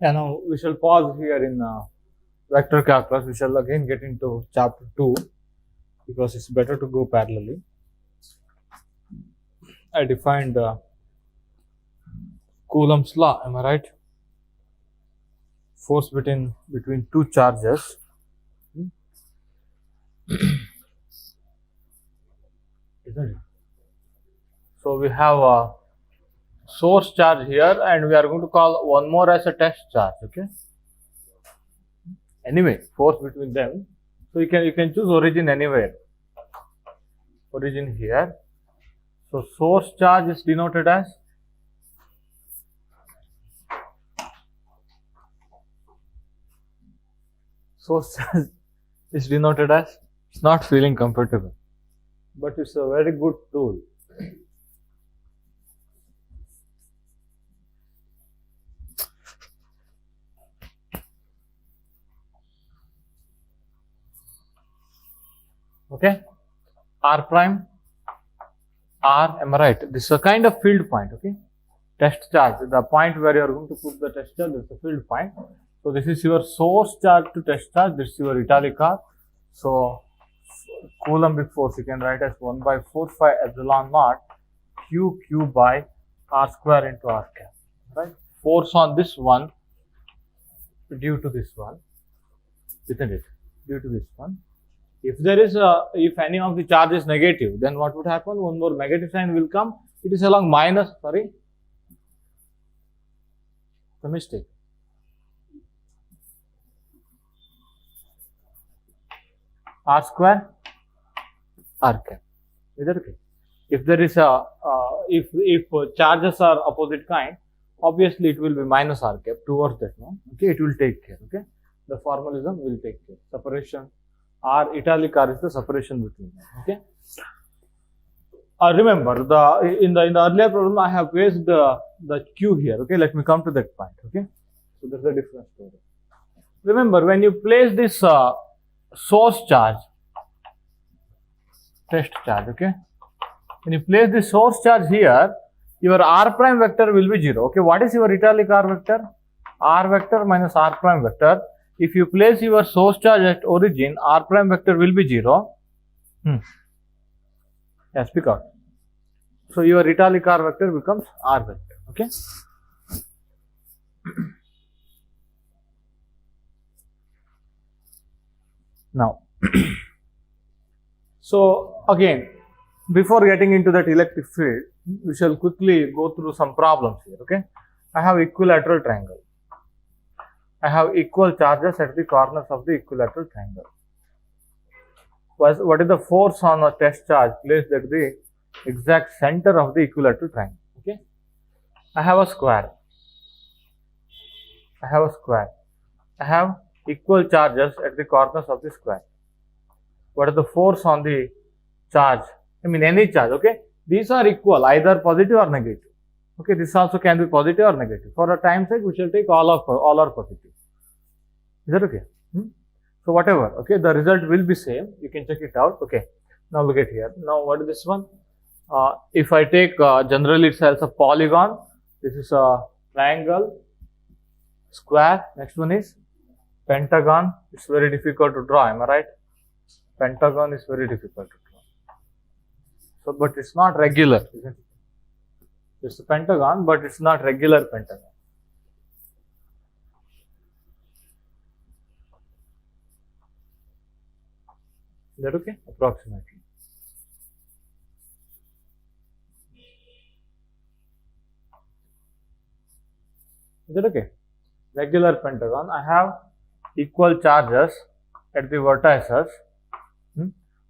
Yeah, now we shall pause here in vector calculus. We shall again get into chapter 2 because it's better to go parallelly. I defined Coulomb's law, am I right? Force between two charges. Isn't it? So we have a source charge here, and we are going to call one more as a test charge. Okay. Anyway, force between them. So you can choose origin anywhere. Origin here. So source charge is denoted as it's not feeling comfortable, but it's a very good tool. Okay, R prime, R, am I right? This is a kind of field point, okay? Test charge, the point where you are going to put the test charge is a field point. So this is your source charge to test charge, this is your italic R. So Coulombic force you can write as 1 by 4 pi epsilon naught q by r square into r cap, right? Force on this one due to this one, isn't it? Due to this one. If any of the charge is negative, then what would happen? One more negative sign will come. It is along minus, sorry, the mistake. R square, R cap. Is that okay? If there is if charges are opposite kind, obviously it will be minus R cap towards that one. Okay, it will take care. Okay, the formalism will take care. Separation. R italic R is the separation between them. Okay. Remember in the earlier problem I have placed the Q here. Okay, let me come to that point. Okay, so there's a different story. Remember when you place this source charge, test charge. Okay, when you place the source charge here, your R prime vector will be 0. Okay, what is your italic R vector? R vector minus R prime vector. If you place your source charge at origin, R prime vector will be 0. Yeah, speak out. So your italic R vector becomes R vector. Okay. Now, so again, before getting into that electric field, we shall quickly go through some problems here. Okay. I have equilateral triangle. I have equal charges at the corners of the equilateral triangle. What is the force on a test charge placed at the exact center of the equilateral triangle? Okay. I have a square. I have equal charges at the corners of the square. What is the force on the charge? I mean any charge. Okay. These are equal, either positive or negative. Okay, this also can be positive or negative. For a time sake, we shall take all are positive. Is that okay? So whatever, okay, the result will be same. You can check it out. Okay, now look at here. Now what is this one? If I take generally it's as a polygon. This is a triangle, square. Next one is pentagon. It's very difficult to draw. Am I right? Pentagon is very difficult to draw. So, but it's not regular, isn't it? It's a pentagon, but it's not regular pentagon. Is that okay? Approximately. Is that okay? Regular pentagon. I have equal charges at the vertices.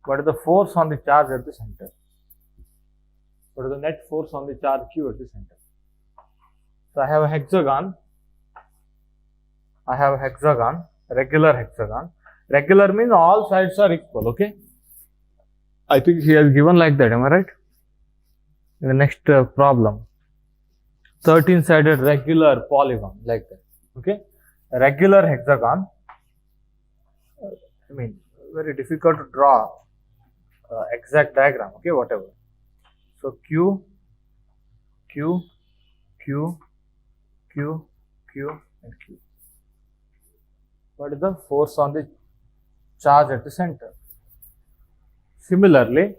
What is the force on the charge at the center? What is the net force on the charge Q at the center? So I have a hexagon. Regular hexagon. Regular means all sides are equal. Okay. I think he has given like that. Am I right? In the next problem, 13-sided regular polygon like that. Okay. A regular hexagon. I mean, very difficult to draw exact diagram. Okay, whatever. So Q, Q, Q, Q, Q and Q. What is the force on the charge at the center? Similarly,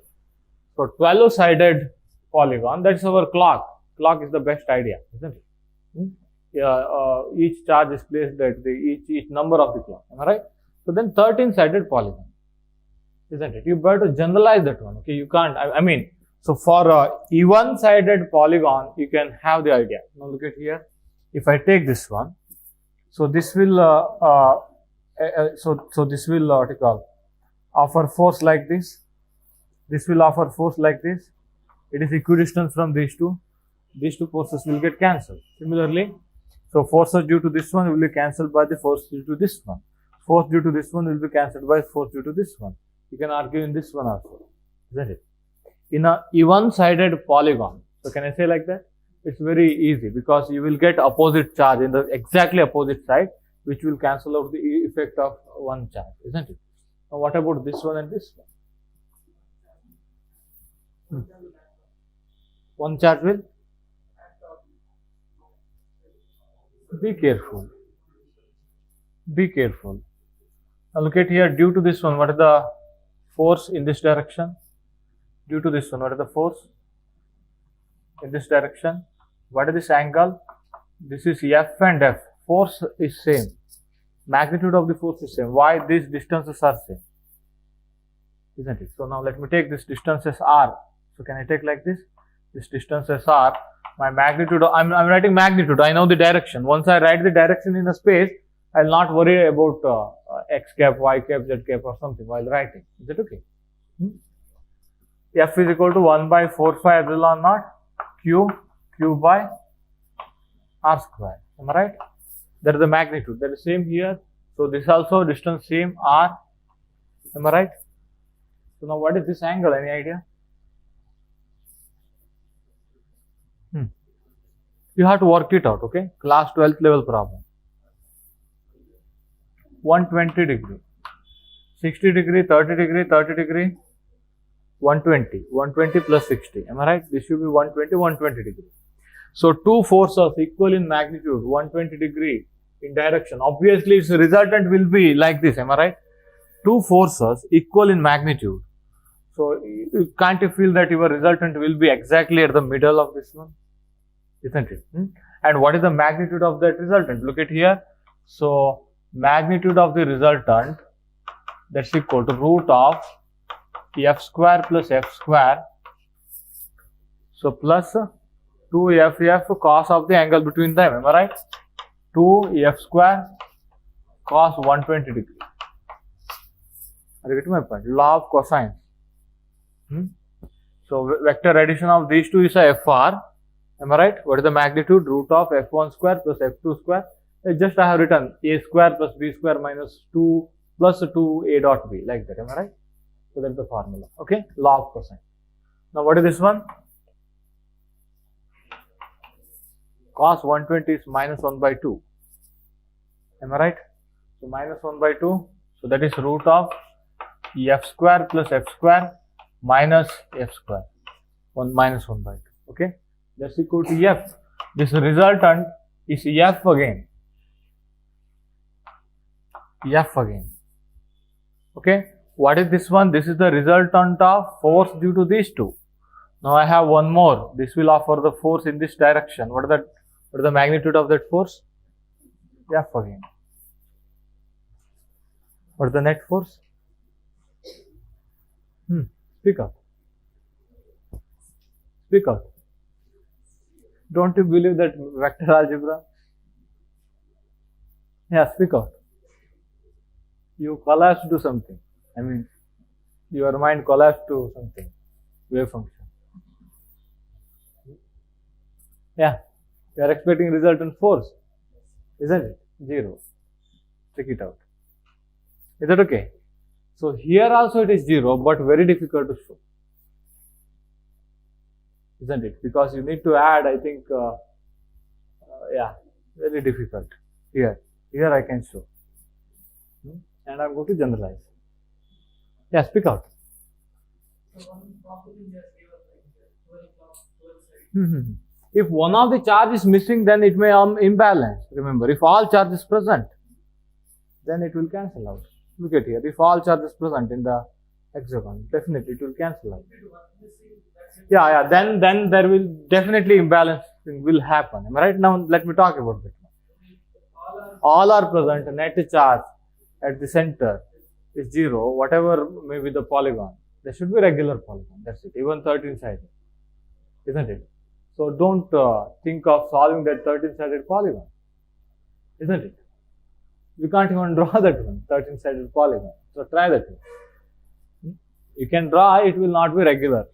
so 12-sided polygon, that's our clock. Clock is the best idea, isn't it? Each charge is placed at each number of the clock, am I right? So then 13-sided polygon, isn't it? You better generalize that one, okay? You can't, I mean, so for a even-sided polygon, you can have the idea. Now look at here. If I take this one, so this will, so this will, what you call, offer force like this. This will offer force like this. It is equidistant from these two. These two forces will get cancelled. Similarly, so forces due to this one will be cancelled by the force due to this one. Force due to this one will be cancelled by force due to this one. You can argue in this one also, isn't it? In a even-sided polygon, so can I say like that? It's very easy because you will get opposite charge in the exactly opposite side, which will cancel out the effect of one charge, isn't it? Now what about this one and this one? One charge will? Be careful. Be careful. Now look at here, due to this one, what is the force in this direction? Due to this one, what is the force in this direction? What is this angle? This is F and F. Force is same. Magnitude of the force is same. Why these distances are same? Isn't it? So now let me take this distance as R. So can I take like this? This distance as R. My magnitude, I'm writing magnitude. I know the direction. Once I write the direction in the space, I'll not worry about x cap, y cap, z cap or something while writing. Is that okay? F is equal to 1 by 4 pi epsilon naught Q by R square. Am I right? That is the magnitude. That is same here. So this also distance same R. Am I right? So now what is this angle? Any idea? You have to work it out, okay? Class 12th level problem. 120 degree, 60 degree, 30 degree, 30 degree, 120. 120 plus 60. Am I right? This should be 120, 120 degree. So two forces equal in magnitude, 120 degree in direction. Obviously, its resultant will be like this. Am I right? Two forces equal in magnitude. So can't you feel that your resultant will be exactly at the middle of this one? Isn't it? And what is the magnitude of that resultant? Look at here. So magnitude of the resultant, that's equal to root of f square plus f square. So plus 2ff cos of the angle between them. Am I right? 2f square cos 120 degree. Are you getting my point? Law of cosine. So vector addition of these two is a fr. Am I right? What is the magnitude? Root of f1 square plus f2 square. Just I have written a square plus b square minus 2 plus 2 a dot b, like that. Am I right? So that's the formula. Okay? Law of cosine. Now what is this one? Cos 120 is minus 1 by 2. Am I right? So minus 1 by 2. So that is root of f square plus f square minus f square. 1 minus 1 by 2. Okay? That's equal to f. This resultant is f again. F again. Okay? What is this one? This is the resultant of force due to these two. Now I have one more. This will offer the force in this direction. What is the magnitude of that force? F again. What is the net force? Speak out. Speak out. Don't you believe that vector algebra? Yeah, speak out. You collapse to something. I mean, your mind collapsed to something. Wave function. Yeah. You are expecting resultant force. Isn't it? 0. Check it out. Is that okay? So here also it is 0, but very difficult to show. Isn't it? Because you need to add, I think, yeah, very difficult. Here I can show. And I'm going to generalize. Yeah, speak out. If one of the charge is missing, then it may imbalance. Remember, if all charge is present, then it will cancel out. Look at here. If all charge is present in the hexagon, definitely it will cancel out. Yeah. Then there will definitely imbalance will happen. Am I right? Now let me talk about that. All are present. Net charge at the center is 0. Whatever may be the polygon, there should be regular polygon. That's it. Even 13-sided, isn't it? So don't think of solving that 13-sided polygon, isn't it? You can't even draw that one, 13-sided polygon. So try that one. You can draw, it will not be regular.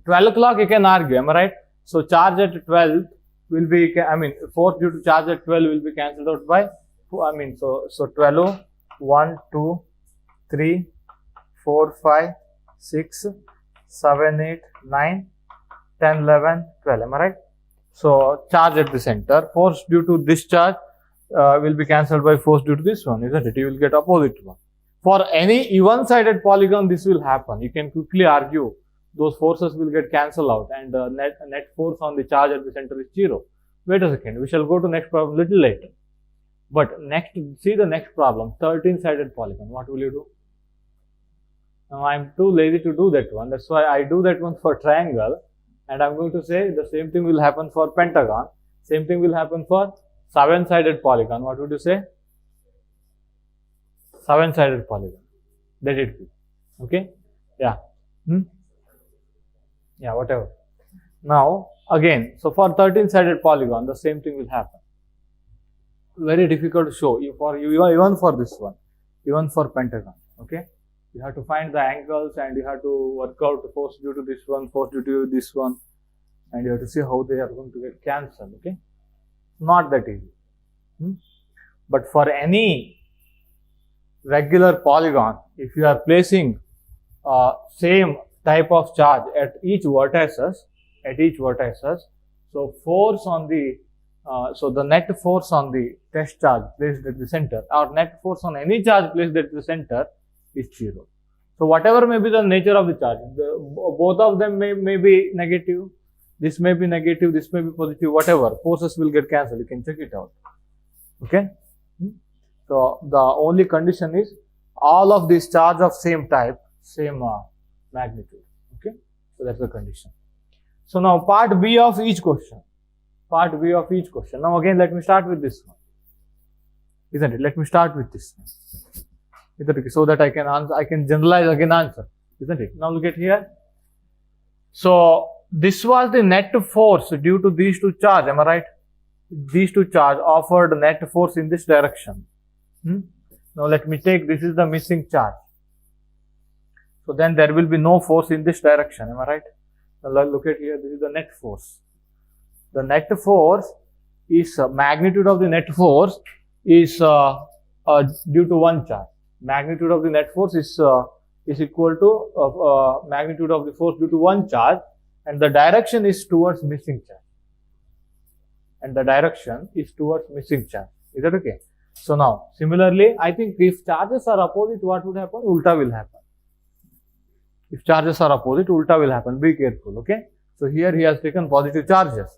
12 o'clock you can argue, am I right? So charge at 12 will be, force due to charge at 12 will be cancelled out by, so 12, 1, 2, 3, 4, 5, 6, 7, 8, 9, 10, 11, 12, am I right? So charge at the center, force due to this charge will be cancelled by force due to this one, isn't it? You will get opposite one. For any even-sided polygon, this will happen. You can quickly argue those forces will get cancelled out, and net force on the charge at the center is 0. Wait a second, we shall go to next problem little later. But next, see the next problem, 13-sided polygon. What will you do? Now I am too lazy to do that one. That's why I do that one for triangle, and I'm going to say the same thing will happen for pentagon. Same thing will happen for 7-sided polygon. What would you say? 7-sided polygon. Let it be. Okay? Yeah. Yeah, whatever. Now, again, so for 13-sided polygon, the same thing will happen. Very difficult to show even for this one, even for pentagon. Okay? You have to find the angles, and you have to work out the force due to this one, force due to this one, and you have to see how they are going to get cancelled. Okay? Not that easy. But for any regular polygon, if you are placing same type of charge at each vertices, so force on the so the net force on the test charge placed at the center, or net force on any charge placed at the center is 0. So whatever may be the nature of the charge, both of them may be negative. This may be negative, this may be positive, whatever. Forces will get cancelled. You can check it out. Okay? So the only condition is all of these charge of same type, same magnitude. Okay? So that's the condition. So now part B of each question. Now again, let me start with this one. Isn't it? Let me start with this one. So that I can answer, I can generalize again answer. Isn't it? Now look at here. So this was the net force due to these two charge. Am I right? These two charge offered net force in this direction. Now let me take, this is the missing charge. So then there will be no force in this direction. Am I right? Now look at here. This is the net force. The net force is magnitude of the net force is due to one charge. Magnitude of the net force is equal to magnitude of the force due to one charge, and the direction is towards missing charge. Is that okay? So now, similarly, I think if charges are opposite, what would happen? Ulta will happen. If charges are opposite, ulta will happen. Be careful, okay? So here he has taken positive charges.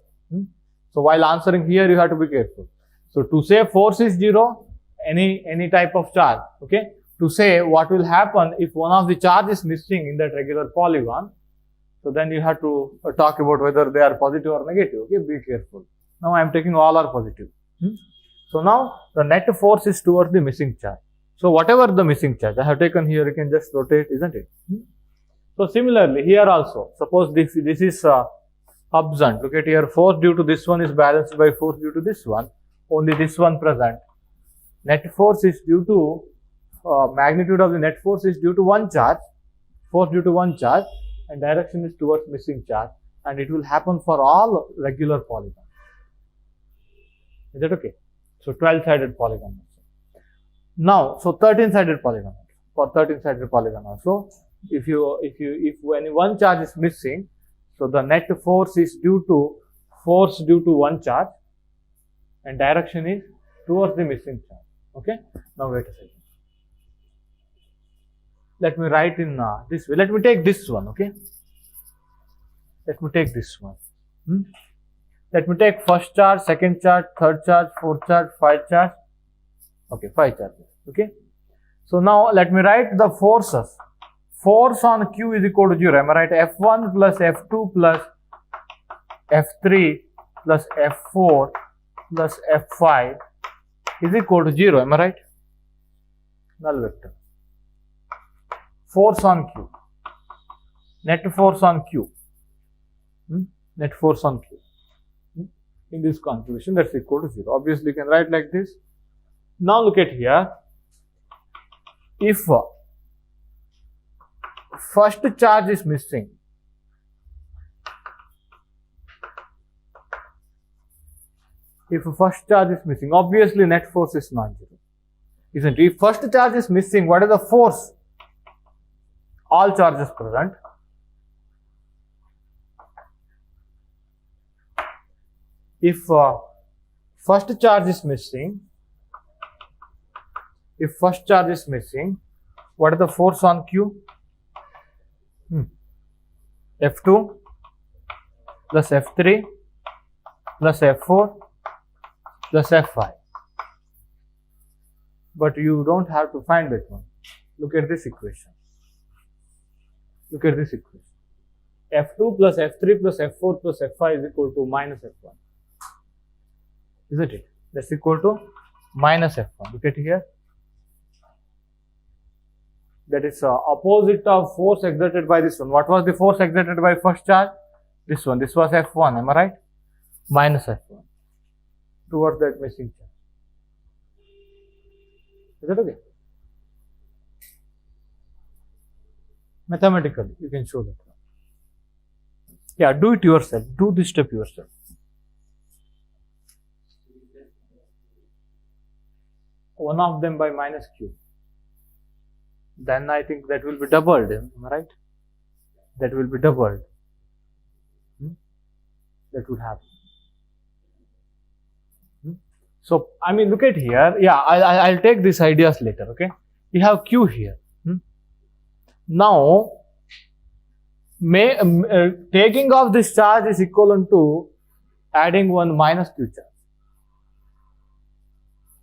So while answering here, you have to be careful. So to say force is 0, any type of charge, okay? To say what will happen if one of the charge is missing in that regular polygon, so then you have to talk about whether they are positive or negative, okay? Be careful. Now I am taking all are positive. So now the net force is towards the missing charge. So whatever the missing charge I have taken here, you can just rotate, isn't it? So similarly here also, suppose this is absent. Look at here, force due to this one is balanced by force due to this one. Only this one present. Net force is due to magnitude of the net force is due to one charge. Force due to one charge, and direction is towards missing charge, and it will happen for all regular polygons. Is that okay? So 12-sided polygon. Now, so 13-sided polygon. For 13-sided polygon also, if when one charge is missing, so the net force is due to force due to one charge, and direction is towards the missing charge. Okay? Now wait a second. Let me write in this way. Let me take this one. Okay? Let me take this one. Let me take first charge, second charge, third charge, fourth charge, 5 charge. Okay, 5 charges. Okay. So now let me write the forces. Force on Q is equal to 0. Am I right? F1 plus F2 plus F3 plus F4 plus F5 is equal to 0. Am I right? Null vector. Force on Q. Net force on Q. Net force on Q. In this configuration, that's equal to 0. Obviously, you can write like this. Now look at here. If first charge is missing, obviously net force is non-zero, isn't it? If first charge is missing, what is the force? All charges present. If first charge is missing, what is the force on Q? F2 plus F3 plus F4 plus F5. But you don't have to find that one. Look at this equation. F2 plus F3 plus F4 plus F5 is equal to minus F1. Isn't it? That's equal to minus F1. Look at here. That is opposite of force exerted by this one. What was the force exerted by first charge? This one. This was F1. Am I right? Minus F1 towards that missing charge. Is that okay? Mathematically, you can show that. Yeah, do it yourself. Do this step yourself. One of them by minus Q. Then I think that will be doubled. Am I right? That will be doubled. That would happen. So, I mean, look at here. Yeah, I'll take these ideas later. Okay. You have Q here. Now, taking off this charge is equivalent to adding one minus Q charge.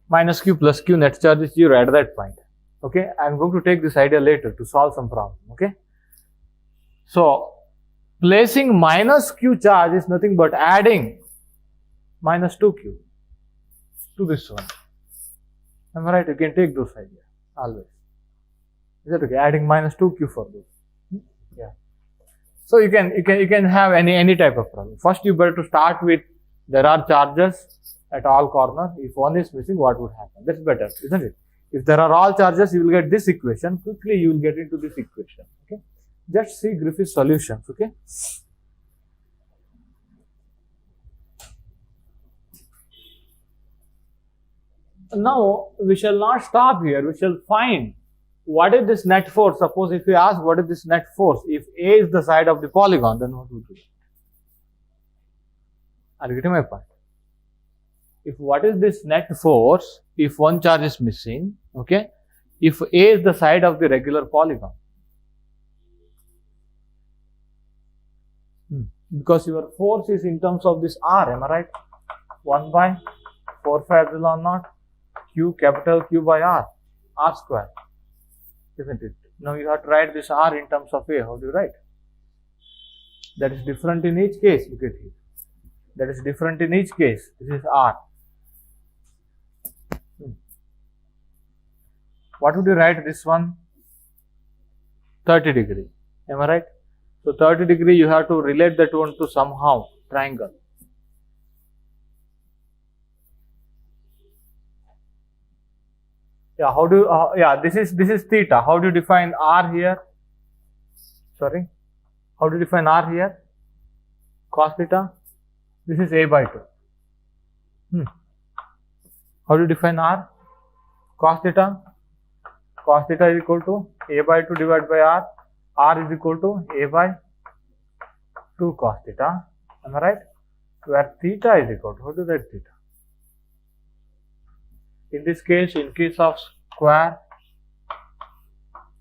Minus Q plus Q net charge is 0 at that point. Okay, I am going to take this idea later to solve some problem. Okay, so placing minus Q charge is nothing but adding minus 2Q to this one. Am I right? You can take those ideas always. Is that okay? Adding minus 2Q for this. Yeah. So you can have any type of problem. First, you better to start with there are charges at all corners. If one is missing, what would happen? That's better, isn't it? If there are all charges, you will get this equation. Quickly, you will get into this equation. Okay. Just see Griffith's solutions. Okay. Now, we shall not stop here. We shall find what is this net force. Suppose if we ask what is this net force, if A is the side of the polygon, then what would we do? Are you getting my point? If what is this net force, if one charge is missing, okay, if A is the side of the regular polygon, because your force is in terms of this R, am I right? 1 by 4 pi epsilon naught Q, capital Q by R square, isn't it? Now you have to write this R in terms of A. How do you write? That is different in each case. Look at here. That is different in each case. This is R. What would you write this one? 30 degree. Am I right? So 30 degree, you have to relate that one to somehow triangle. Yeah, how do this is theta. How do you define R here? Sorry, how do you define R here? Cos theta. This is A by 2. How do you define R? Cos theta. Cos theta is equal to A by 2 divided by R. R is equal to A by 2 cos theta. Am I right? Where theta is equal to, how do you write theta? In this case, in case of square,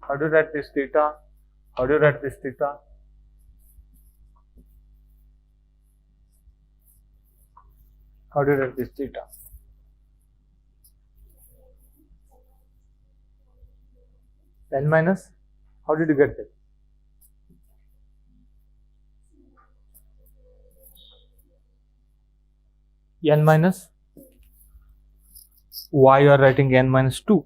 how do you write this theta? How do you write this theta? How do you write this theta? N minus, how did you get that? N minus, why you are writing n minus 2?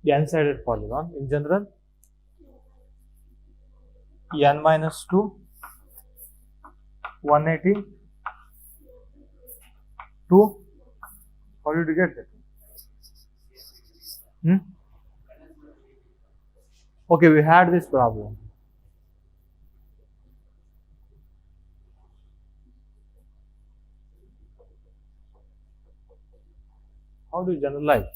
N-sided polygon in general, n minus 2, 180, 2. How did you get that? Okay, we had this problem. How do you generalize?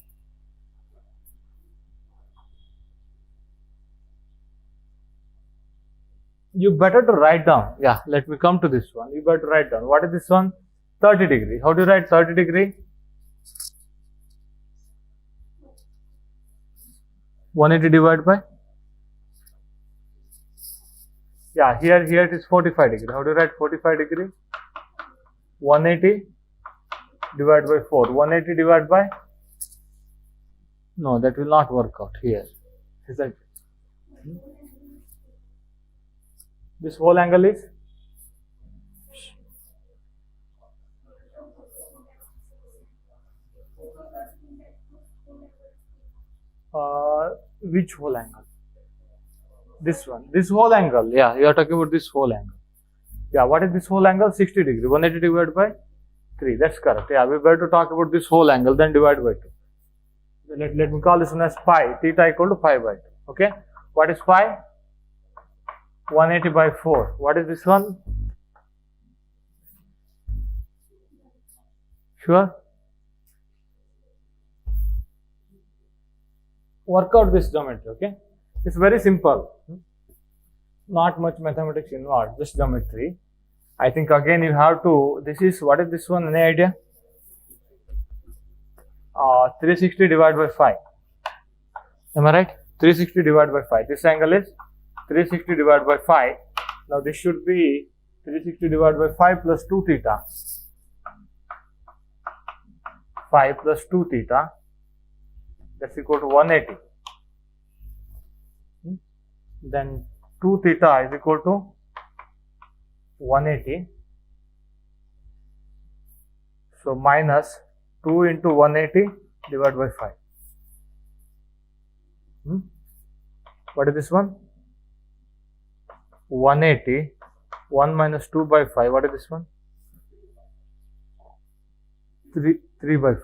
You better to write down. Yeah, let me come to this one. You better write down. What is this one? 30 degree. How do you write 30 degree? 180 divided by? Yeah, here it is 45 degree. How do you write 45 degree? 180 divided by 4. 180 divided by? No, that will not work out here. Isn't it? This whole angle is? Which whole angle? This one. This whole angle. Yeah, you are talking about this whole angle. Yeah, what is this whole angle? 60 degree. 180 divided by 3. That's correct. Yeah, we better to talk about this whole angle, then divide by 2. Let me call this one as pi. Theta equal to pi by 2. Okay. What is pi? 180 by 4. What is this one? Sure? Work out this geometry, okay? It's very simple. Not much mathematics involved, just geometry. I think again you have to, this is, what is this one? Any idea? 360 divided by 5. Am I right? 360 divided by 5. This angle is 360 divided by 5. Now this should be 360 divided by 5 plus 2 theta. 5 plus 2 theta. That's equal to 180. Then 2 theta is equal to 180. So minus 2 into 180 divided by 5. What is this one? 180. 1 minus 2 by 5. What is this one? 3 by 5.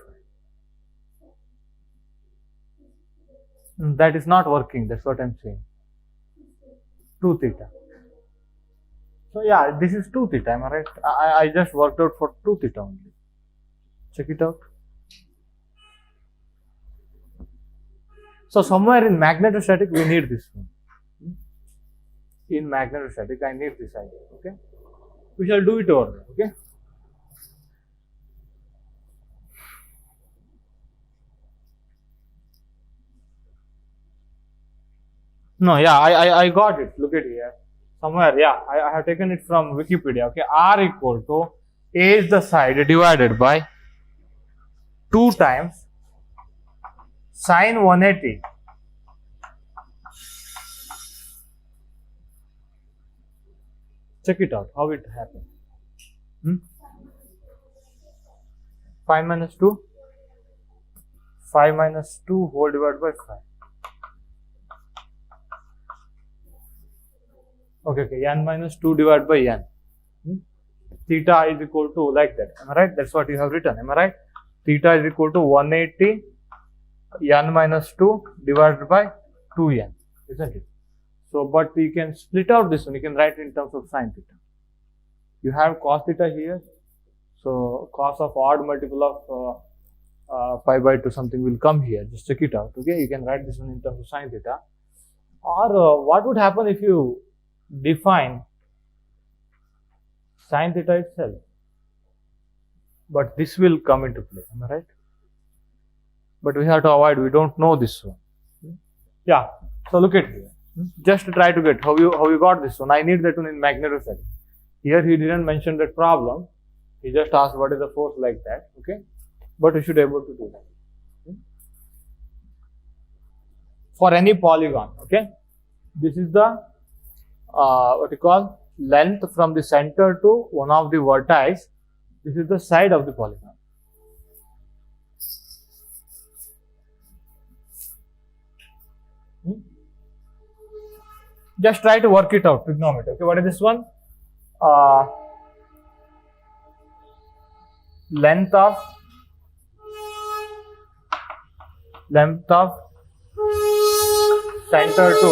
That is not working. That's what I'm saying. 2 theta. So yeah, this is 2 theta. Am I right? I just worked out for 2 theta only. Check it out. So somewhere in magnetostatic we need this one. In magnetostatic I need this idea. Okay. We shall do it over there. Okay. No, yeah, I got it. Look at here. Somewhere, yeah, I have taken it from Wikipedia. Okay, R equal to A is the side divided by 2 times sine 180. Check it out, how it happened. 5 minus 2. 5 minus 2 whole divided by 5. Okay, n minus 2 divided by n. Theta is equal to like that. Am I right? That's what you have written. Am I right? Theta is equal to 180 n minus 2 divided by 2n. Isn't it? So, but you can split out this one. You can write in terms of sine theta. You have cos theta here. So, cos of odd multiple of pi by 2 something will come here. Just check it out. Okay, you can write this one in terms of sine theta. Or what would happen if you define sine theta itself, but this will come into play. Am I right? But we have to avoid, we don't know this one. Yeah, so look at here. Just try to get how you got this one. I need that one in magnetostatic. Here he didn't mention that problem. He just asked what is the force like that. Okay, but you should be able to do that. For any polygon. Okay, this is the what you call length from the center to one of the vertices. This is the side of the polygon. Just try to work it out, trigonometry. Okay, what is this one? Length of center to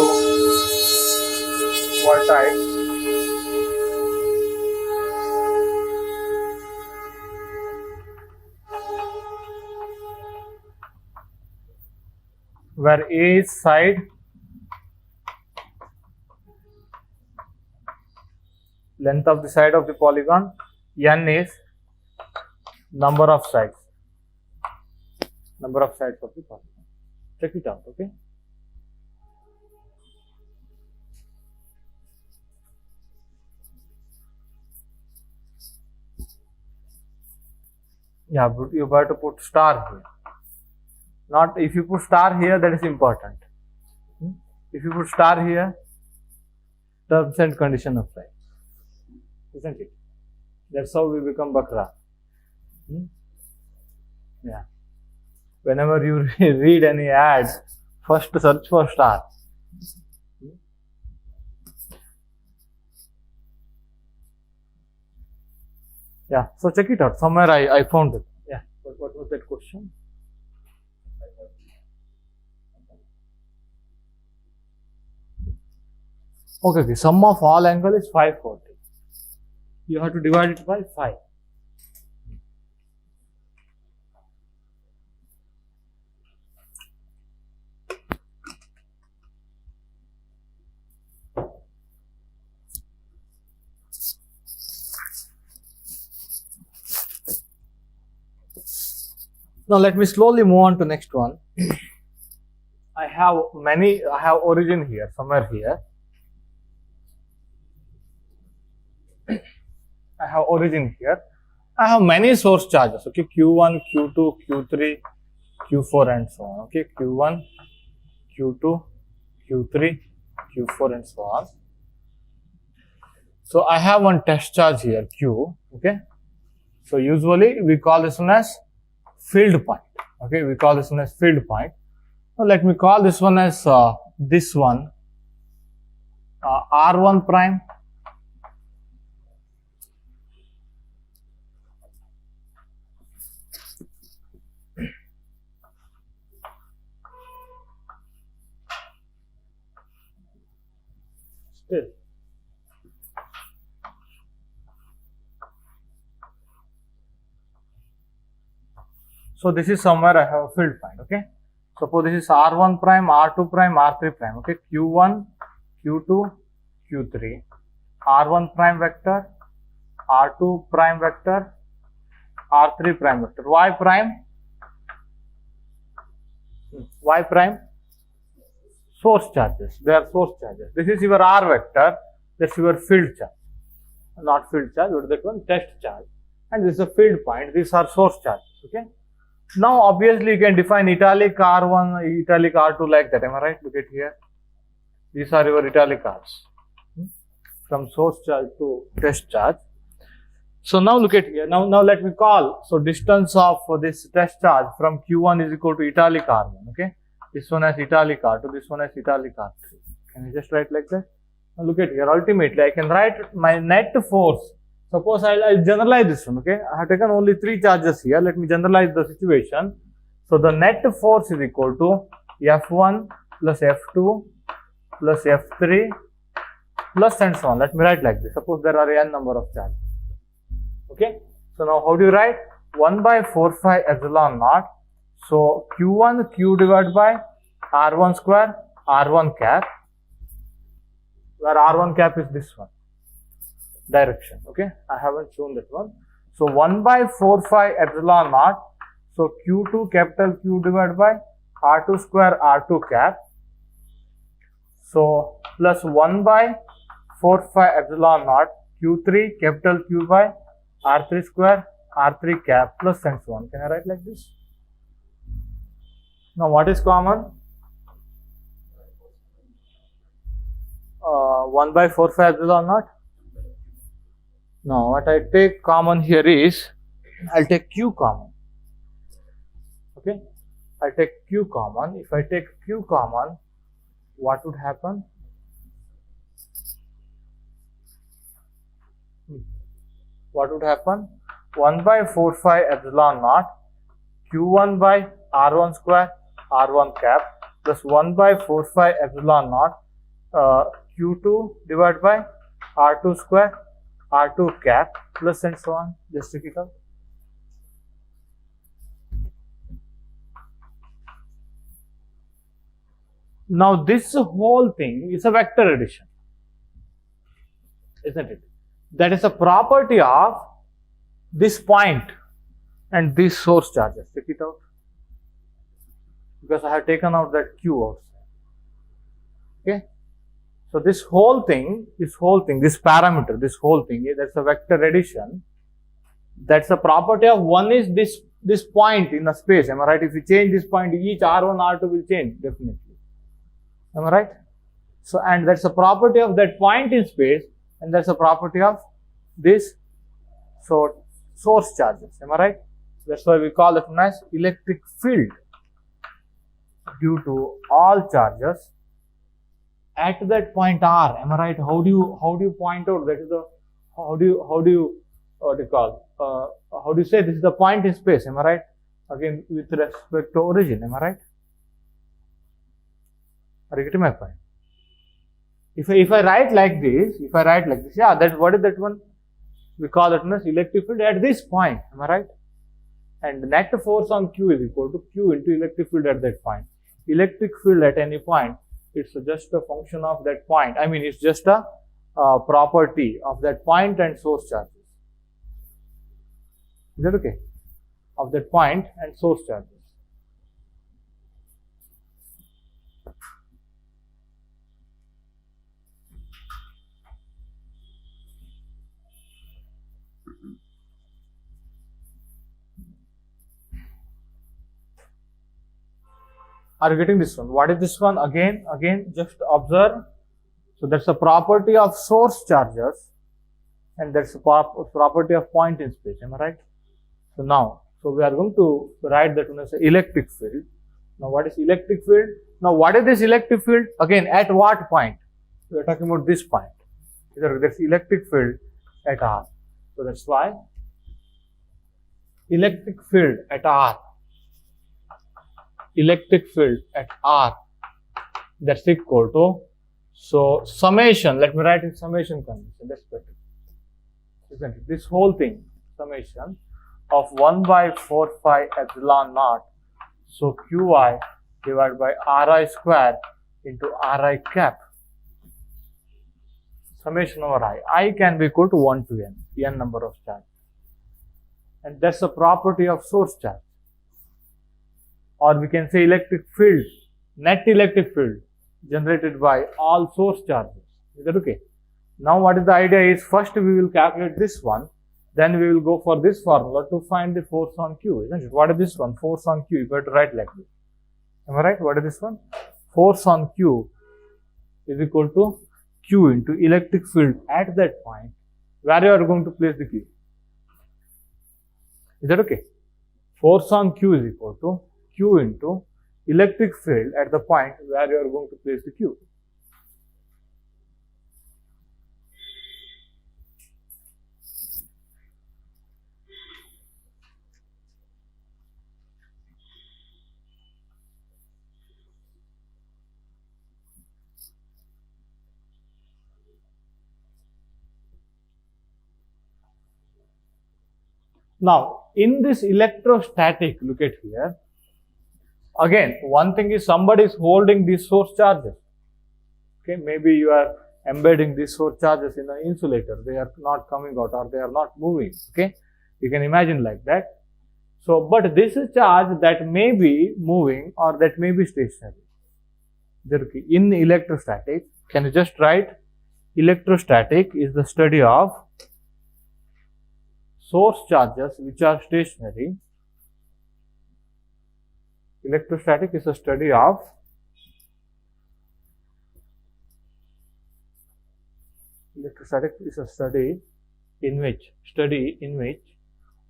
vertex where A is side, length of the side of the polygon, n is number of sides of the polygon. Check it out, okay? Yeah, but you have to put star here. Not if you put star here, that is important. If you put star here, terms and condition apply, isn't it? That's how we become Bakra. Yeah. Whenever you read any ad, first search for star. Yeah. So check it out. Somewhere I found it. Yeah. What was that question? Okay. The sum of all angle is 540. You have to divide it by 5. Now let me slowly move on to next one. I have origin here, somewhere here. I have origin here. I have many source charges, okay, Q1, Q2, Q3, Q4 and so on, okay, Q1, Q2, Q3, Q4 and so on. So I have one test charge here, Q, okay. So usually we call this one as field point, okay, we call this one as field point. Now let me call this one as this one, R1 prime, still. So this is somewhere I have a field point, okay. Suppose this is R1 prime, R2 prime, R3 prime, okay, Q1, Q2, Q3, R1 prime vector, R2 prime vector, R3 prime vector. Y prime? Y prime? Source charges. They are source charges. This is your R vector, that's your field charge. Not field charge, but that one test charge. And this is a field point, these are source charges, okay. Now obviously you can define italic R1, italic R2 like that, am I right? Look at here. These are your italic R's. From source charge to test charge. So now look at here. Now let me call. So distance of this test charge from Q1 is equal to italic R1, okay. This one has italic R2, this one has italic R3. Can you just write like that? Now look at here. Ultimately I can write my net force. Suppose I'll generalize this one, okay. I have taken only 3 charges here. Let me generalize the situation. So the net force is equal to F1 plus F2 plus F3 plus and so on. Let me write like this. Suppose there are n number of charges, okay. So now how do you write? 1 by 4 phi epsilon naught. So Q1 Q divided by R1 square R1 cap, where R1 cap is this one. Direction, okay. I haven't shown that one. So 1 by 4 phi epsilon naught. So Q2 capital Q divided by R2 square R2 cap. So plus 1 by 4 phi epsilon naught Q3 capital Q by R3 square R3 cap plus and so on. Can I write like this? Now what is common? 1 by 4 phi epsilon naught. Now what I take common here is, I'll take Q common. Okay, I'll take Q common. If I take Q common, what would happen? What would happen? 1 by 4 phi epsilon naught Q1 by R1 square R1 cap plus 1 by 4 phi epsilon naught Q2 divided by R2 square R2 cap plus and so on. Just check it out. Now this whole thing is a vector addition, isn't it? That is a property of this point and these source charges. Check it out. Because I have taken out that Q outside. Okay. So this whole thing, this parameter, this whole thing, that's a vector addition. That's a property of one is this point in a space. Am I right? If you change this point, each R1, R2 will change definitely. Am I right? So, and that's a property of that point in space, and that's a property of this source charges. Am I right? That's why we call it as electric field due to all charges at that point R. Am I right? How do you point out that is the how do you say this is the point in space? Am I right? Again, with respect to origin. Am I right? Are you getting my point? If I write like this, yeah, that what is that one? We call it as electric field at this point. Am I right? And the net force on Q is equal to Q into electric field at that point. Electric field at any point, it's just a function of that point. I mean, it's just a property of that point and source charges. Is that okay? Of that point and source charges. Are you getting this one? What is this one? Again, just observe. So that's a property of source charges, and that's a property of point in space. Am I right? So now, we are going to write that one as electric field. Now, what is electric field? Now, what is this electric field? Again, at what point? We are talking about this point. There's electric field at R. So that's why electric field at R. Electric field at R, that's equal to, so summation, let me write in summation convention, that's better, isn't it? This whole thing, summation of 1 by 4 phi epsilon naught, so Qi divided by Ri square into Ri cap, summation over I can be equal to 1 to n number of charges, and that's a property of source charge. Or we can say electric field, net electric field generated by all source charges. Is that okay? Now what is the idea is, first we will calculate this one, then we will go for this formula to find the force on Q, isn't it? What is this one? Force on Q, you have to write like this. Am I right? What is this one? Force on Q is equal to Q into electric field at that point where you are going to place the Q. Is that okay? Force on Q is equal to Q into electric field at the point where you are going to place the Q. Now, in this electrostatic, look at here. Again, one thing is somebody is holding these source charges. Okay, maybe you are embedding these source charges in an insulator. They are not coming out or they are not moving. Okay, you can imagine like that. So, but this is charge that may be moving or that may be stationary. In electrostatic, can you just write electrostatic is the study of source charges which are stationary. Electrostatic is a study of in which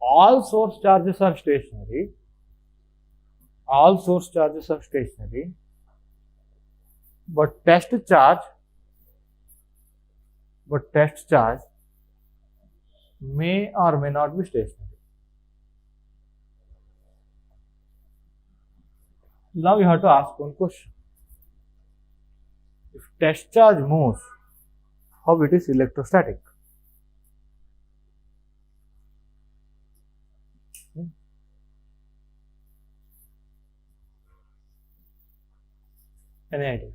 all source charges are stationary. All source charges are stationary, but test charge may or may not be stationary. Now you have to ask one question. If test charge moves, how it is electrostatic? Any idea?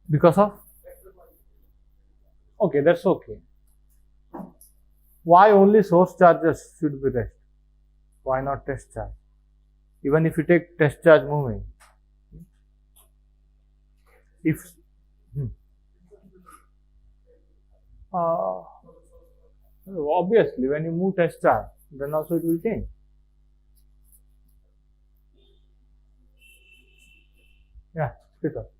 Because of? Okay, that's okay. Why only source charges should be rest? Why not test charge? Even if you take test charge moving, if obviously when you move test charge, then also it will change. Yeah, speak up.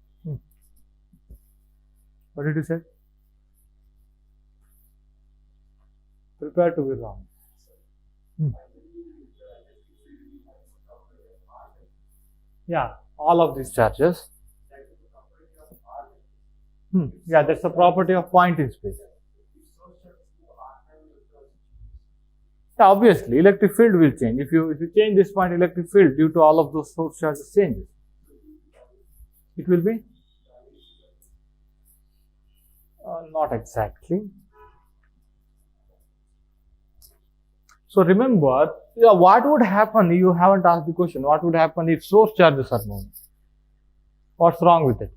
What did you say? Prepare to be wrong. Yeah, all of these charges. Yeah, that's the property of point in space. Yeah, obviously, electric field will change. If you change this point, electric field due to all of those source charges changes. It will be not exactly. So remember, what would happen? You haven't asked the question. What would happen if source charges are moving? What's wrong with it?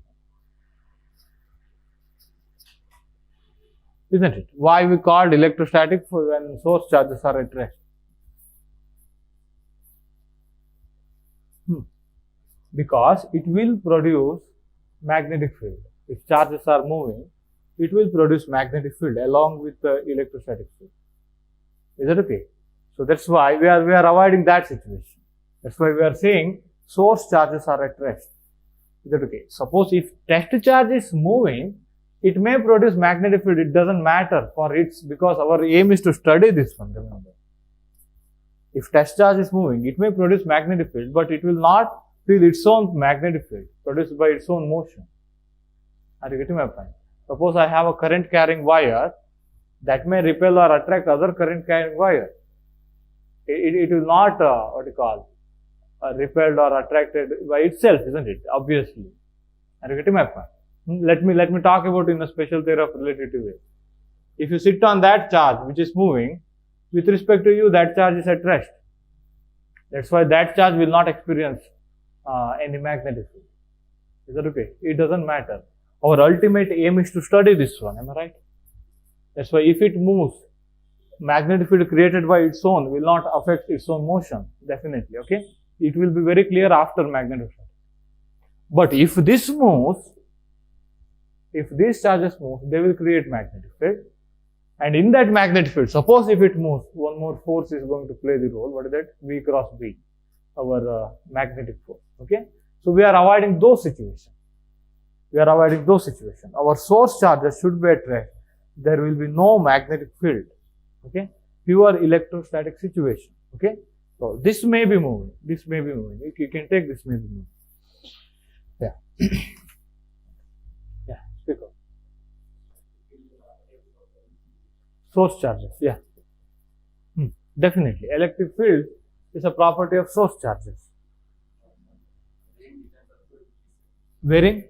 Isn't it? Why we called electrostatic for when source charges are at rest? Because it will produce magnetic field. If charges are moving, it will produce magnetic field along with the electrostatic field. Is that okay? So that's why we are avoiding that situation. That's why we are saying source charges are at rest. Is that okay? Suppose if test charge is moving, it may produce magnetic field. It doesn't matter for its, because our aim is to study this one, remember. If test charge is moving, it may produce magnetic field, but it will not feel its own magnetic field produced by its own motion. Are you getting my point? Suppose I have a current carrying wire that may repel or attract other current carrying wire. It will not, repelled or attracted by itself, isn't it? Obviously. Are you getting my point? Let me talk about in a special theory of relativity way. If you sit on that charge which is moving, with respect to you, that charge is at rest. That's why that charge will not experience any magnetic field. Is that okay? It doesn't matter. Our ultimate aim is to study this one, am I right? That's why if it moves, magnetic field created by its own will not affect its own motion, definitely, okay? It will be very clear after magnetic field. But if this moves, if these charges move, they will create magnetic field. And in that magnetic field, suppose if it moves, one more force is going to play the role. What is that? V cross B, our magnetic force, okay? So we are avoiding those situations. Our source charges should be at rest. There will be no magnetic field, okay? Pure electrostatic situation, okay? So this may be moving. You can take this may be moving. Yeah. Yeah, speak up. Source charges, yeah. Definitely. Electric field is a property of source charges. Varying?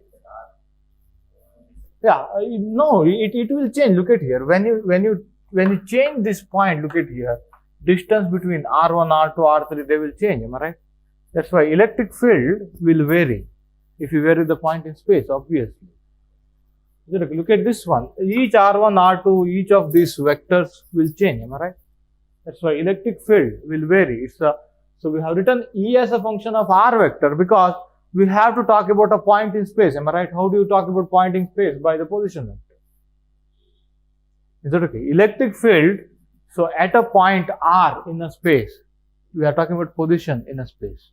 Yeah, no, it will change. Look at here. When you change this point, look at here. Distance between R1, R2, R3, they will change, am I right? That's why electric field will vary if you vary the point in space, obviously. Look at this one. Each R1, R2, each of these vectors will change, am I right? That's why electric field will vary. So we have written E as a function of R vector because we have to talk about a point in space. Am I right? How do you talk about point in space? By the position vector. Is that okay? Electric field, so at a point r in a space, we are talking about position in a space.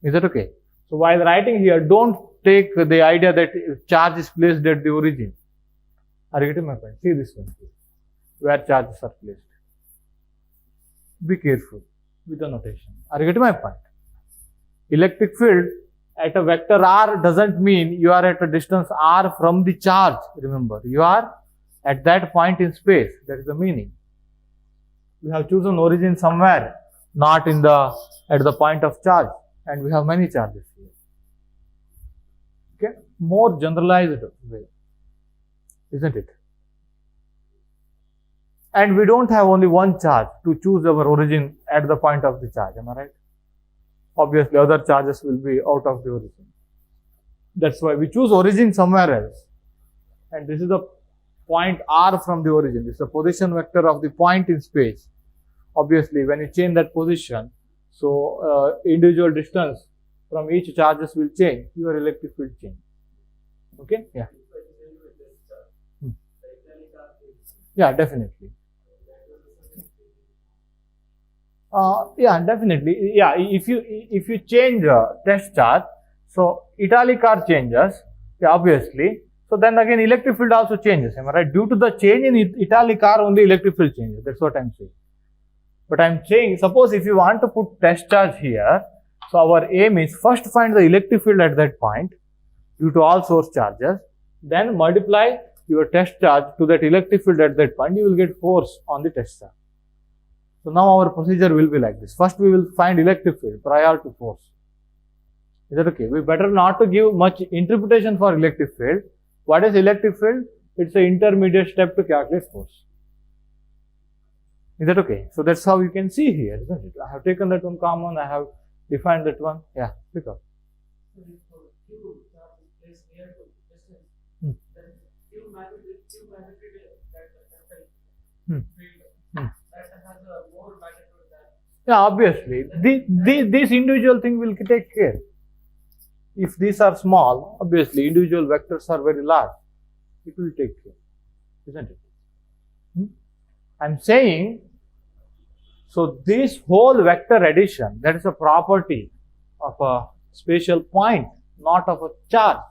Is that okay? So while writing here, don't take the idea that charge is placed at the origin. Are you getting my point? See this one, where charges are placed. Be careful with the notation. Are you getting my point? Electric field at a vector r doesn't mean you are at a distance r from the charge. Remember, you are at that point in space. That is the meaning. We have chosen origin somewhere, not in the at the point of charge, and we have many charges here. Okay, more generalized way, isn't it? And we don't have only one charge to choose our origin at the point of the charge. Am I right? Obviously, other charges will be out of the origin. That's why we choose origin somewhere else. And this is the point r from the origin. This is the position vector of the point in space. Obviously, when you change that position, so individual distance from each charges will change. Your electric field change. Okay? Yeah. Yeah, definitely. Yeah, definitely. Yeah, if you change test charge, so italic r changes, yeah, obviously. So then again, electric field also changes. Am I right? Due to the change in italic r, only electric field changes. That's what I'm saying. But I'm saying, suppose if you want to put test charge here, so our aim is first find the electric field at that point due to all source charges, then multiply your test charge to that electric field at that point, you will get force on the test charge. So now our procedure will be like this. First we will find electric field prior to force. Is that okay? We better not to give much interpretation for electric field. What is electric field? It's an intermediate step to calculate force. Is that okay? So that's how you can see here, isn't it? I have taken that one common, I have defined that one. Yeah, pick up. Yeah, obviously, this individual thing will take care. If these are small, obviously individual vectors are very large. It will take care, isn't it? I'm saying, so this whole vector addition, that is a property of a spatial point, not of a charge.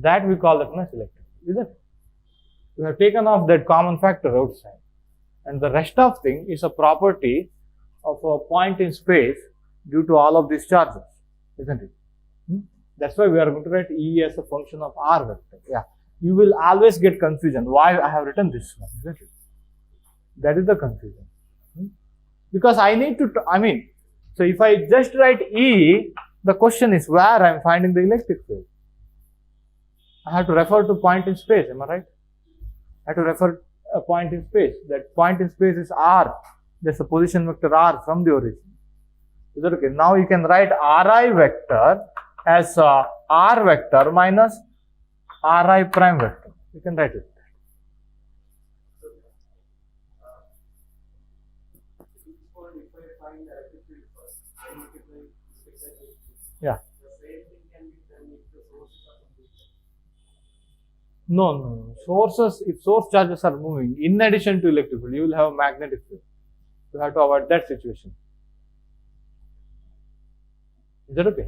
That we call that as electric, isn't it? We have taken off that common factor outside. And the rest of thing is a property of a point in space due to all of these charges, isn't it? That's why we are going to write E as a function of R vector. Yeah. You will always get confusion. Why I have written this one, isn't it? That is the confusion. Because I need to, so if I just write E, the question is where I am finding the electric field. I have to refer to point in space, am I right? I have to refer a point in space. That point in space is R. That's a position vector R from the origin. Is that okay? Now you can write Ri vector as R vector minus Ri prime vector. You can write it. Yeah. No. Sources, if source charges are moving, in addition to electric field, you will have a magnetic field. You have to avoid that situation. Is that okay?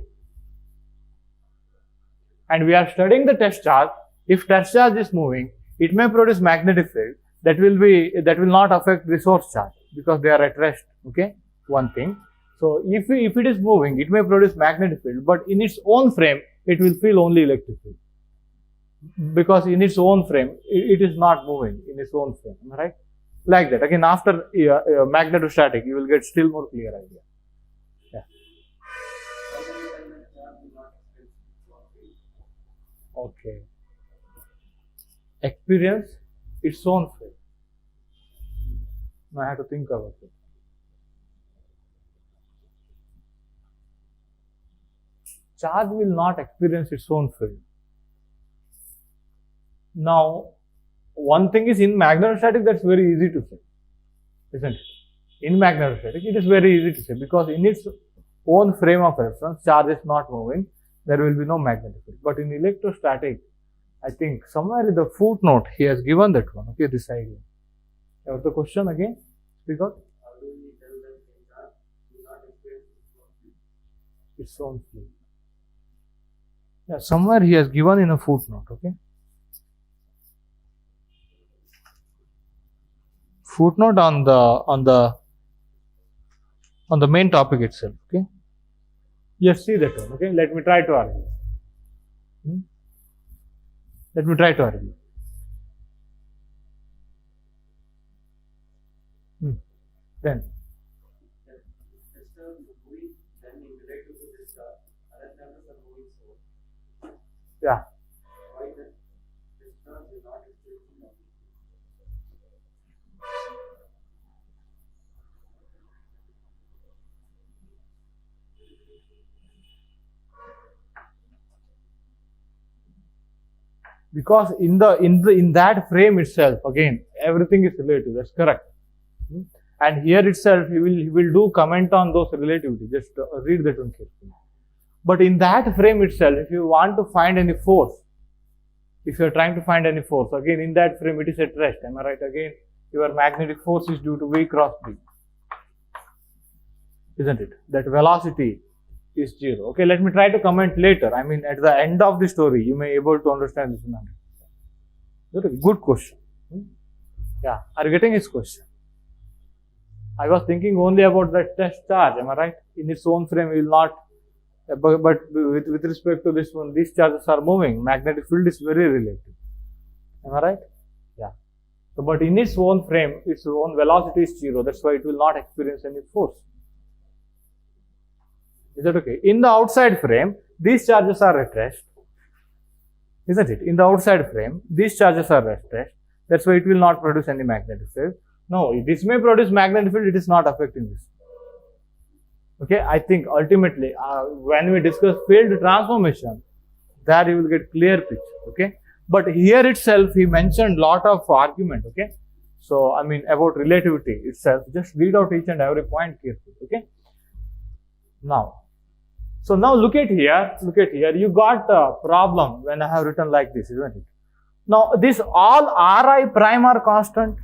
And we are studying the test charge. If test charge is moving, it may produce magnetic field. That will not affect the source charge because they are at rest. Okay, one thing. So if it is moving, it may produce magnetic field, but in its own frame, it will feel only electric field. Because in its own frame, it is not moving in its own frame, am I right? Like that. Again, after magnetostatic, you will get still more clear idea. Yeah. Okay. Experience its own frame. Now I have to think about it. Charge will not experience its own field. Now, one thing is in magnetostatic, that's very easy to say, isn't it? In magnetostatic, it is very easy to say because in its own frame of reference, charge is not moving. there will be no magnetic field. But in electrostatic, I think somewhere in the footnote he has given that one. Okay, this idea. Have the question again? Speak out. How do we tell that a charge will not experience Its own field. Yeah, somewhere he has given in a footnote. Okay. Footnote on the main topic itself. Okay. Yes, see that one. Okay. Let me try to argue. Let me try to argue. Then. resistor moving, then in related to this other terminals are moving so. Yeah. Why the resistor will not experience Because in that frame itself, again, everything is relative. That's correct. And here itself, he will do comment on those relativity. Just read that one carefully. But in that frame itself, if you want to find any force, if you are trying to find any force, again in that frame it is at rest. Am I right? Again, your magnetic force is due to V cross B, isn't it? That velocity is 0. Okay, let me try to comment later. I mean, at the end of the story, you may be able to understand this one. Good question. Yeah, are you getting his question? I was thinking only about that test charge. Am I right? In its own frame, we will not. But with respect to this one, these charges are moving. Magnetic field is very relative. Am I right? Yeah. So, but in its own frame, its own velocity is 0. That's why it will not experience any force. Is that okay? In the outside frame, these charges are at rest. Isn't it? In the outside frame, these charges are at rest. That's why it will not produce any magnetic field. No, this may produce magnetic field, it is not affecting this. Okay, I think ultimately, when we discuss field transformation, there you will get clear picture. Okay, but here itself, he mentioned lot of argument. Okay, so I mean about relativity itself, just read out each and every point carefully. Okay, now, so now look at here, you got a problem when I have written like this, isn't it? Now, this all Ri prime are constant.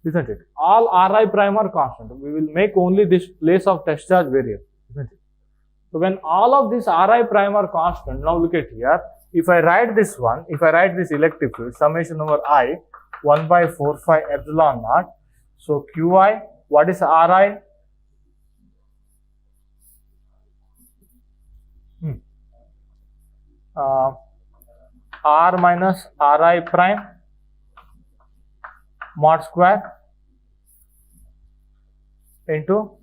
Isn't it? All Ri prime are constant. We will make only this place of test charge variable. Isn't it? So, when all of these Ri prime are constant, now look at here. If I write this one, if I write this electric field, summation over I, 1 by 4 phi epsilon naught. So, Qi, what is Ri? R minus Ri prime mod square into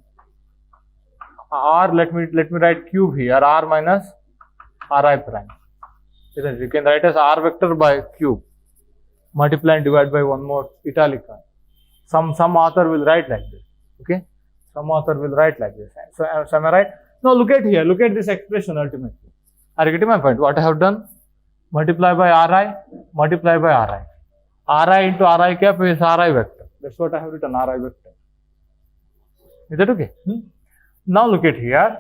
R, let me write cube here, R minus Ri prime. Isn't it? You can write as R vector by cube, multiply and divide by one more italic. Some author will write like this. Okay, some author will write like this. So am I right? Now look at here, look at this expression ultimately. Are you getting my point? What I have done? Multiply by Ri, multiply by Ri. Ri into Ri cap is Ri vector. That's what I have written, Ri vector. Is that okay? Now look at here.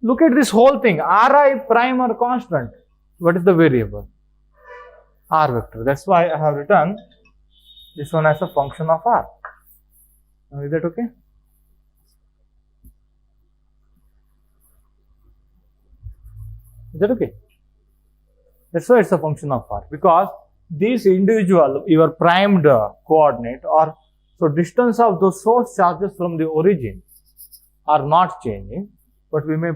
Look at this whole thing. Ri prime are constant. What is the variable? R vector. That's why I have written this one as a function of R. Now, is that okay? Is that okay? That's why it's a function of R, because these individual, your primed coordinate, or so distance of those source charges from the origin are not changing, but we may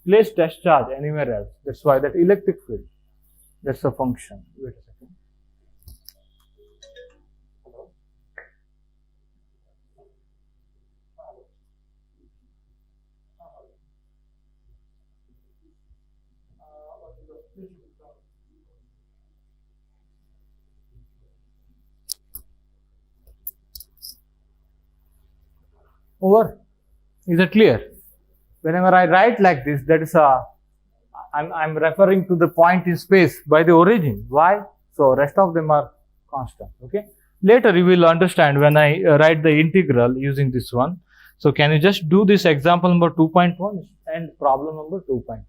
place test charge anywhere else. That's why that electric field, that's a function. Wait a second. Over. Is it clear? Whenever I write like this, that is I'm referring to the point in space by the origin. Why? So rest of them are constant. Okay. Later you will understand when I write the integral using this one. So can you just do this example number 2.1 and problem number 2.2?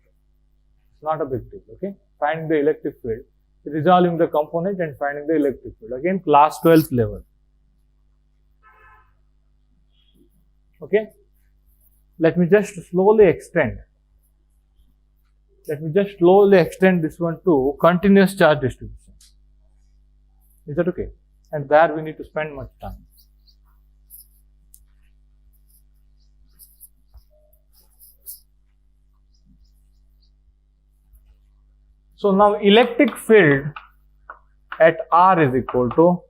It's not a big deal, okay? Finding the electric field, resolving the component and finding the electric field. Again, class 12th level. Okay? Let me just slowly extend. Let me just slowly extend this one to continuous charge distribution. Is that okay? And there we need to spend much time. So now electric field at R is equal to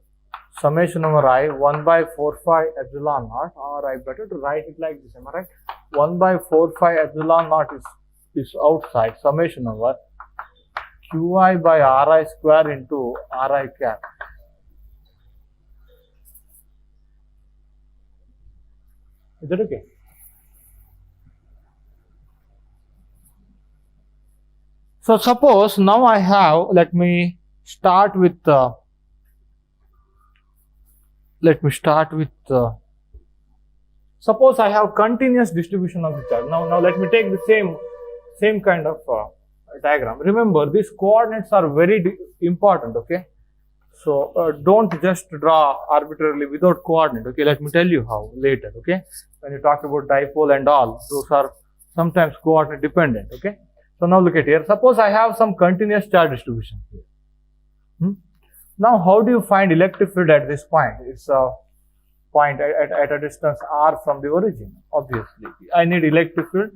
summation over I 1 by 4 phi epsilon naught, or I better to write it like this, am I right? 1 by 4 phi epsilon naught is outside, summation over Qi by Ri square into Ri cap. Is that okay? So suppose now I have, let me start with suppose I have continuous distribution of the charge. Now let me take the same kind of diagram. Remember, these coordinates are very important, okay? So don't just draw arbitrarily without coordinate, okay? Let me tell you how later, okay? When you talk about dipole and all, those are sometimes coordinate dependent, okay? So now look at here. Suppose I have some continuous charge distribution here. Now how do you find electric field at this point? It's a point at a distance r from the origin. Obviously, I need electric field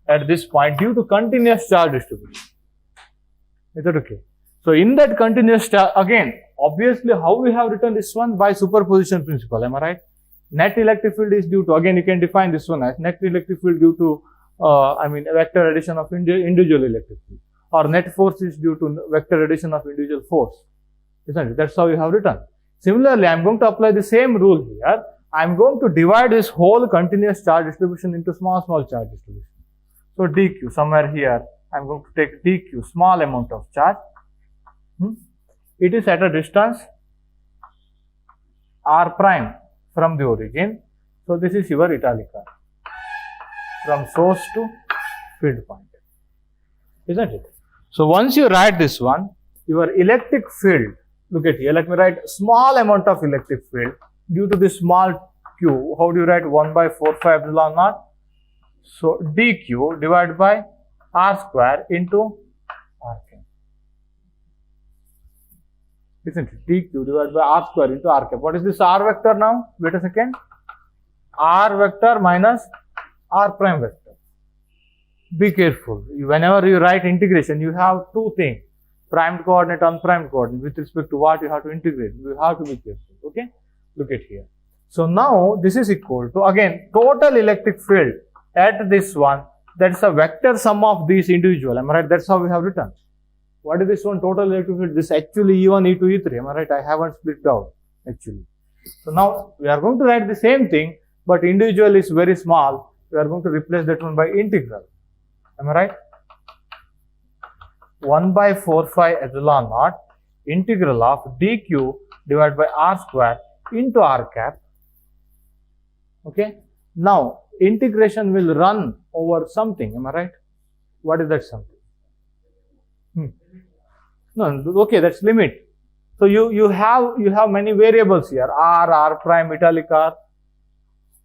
at this point due to continuous charge distribution. Is that okay? So in that continuous charge, again, obviously how we have written this one? By superposition principle, am I right? Net electric field is due to, again you can define this one as net electric field due to vector addition of individual electric field, or net force is due to vector addition of individual force, isn't it? That's how you have written. Similarly, I am going to apply the same rule here. I am going to divide this whole continuous charge distribution into small charge distribution. So dq, somewhere here, I am going to take dq, small amount of charge. It is at a distance r prime from the origin. So this is your italic r. From source to field point, isn't it? So once you write this one, your electric field, look at here, let me write small amount of electric field due to this small q. How do you write 1 by 4 phi epsilon naught? So dq divided by r square into r cap, isn't it? dq divided by r square into r cap. What is this r vector now? Wait a second. R vector minus r prime vector. Be careful. Whenever you write integration, you have two things: primed coordinate, unprimed coordinate. With respect to what you have to integrate, you have to be careful. Okay? Look at here. So now this is equal to, again, total electric field at this one. That's a vector sum of these individual. Am I right? That's how we have written. What is this one? Total electric field. This actually E1, E2, E3. Am I right? I haven't split out actually. So now we are going to write the same thing, but individual is very small. We are going to replace that one by integral. Am I right? 1 by 4 phi epsilon naught integral of dq divided by r square into r cap. Okay. Now integration will run over something. Am I right? What is that something? No. Okay, that's limit. So you have many variables here: r, r prime, italic r.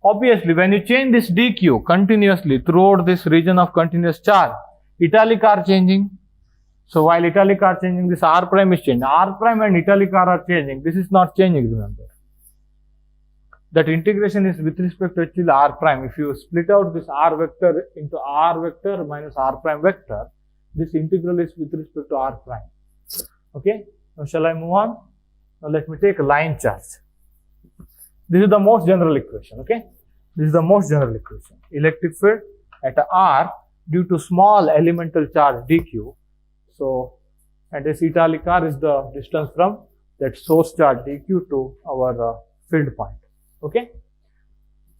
Obviously, when you change this dq continuously throughout this region of continuous charge, italic r changing. So while italic r changing, this r prime is changing. R prime and italic r are changing. This is not changing, remember. That integration is with respect to actually r prime. If you split out this r vector into r vector minus r prime vector, this integral is with respect to r prime. Okay. Now shall I move on? Now let me take a line charge. This is the most general equation, okay? This is the most general equation. Electric field at R due to small elemental charge dq. So, and this italic R is the distance from that source charge dq to our field point, okay?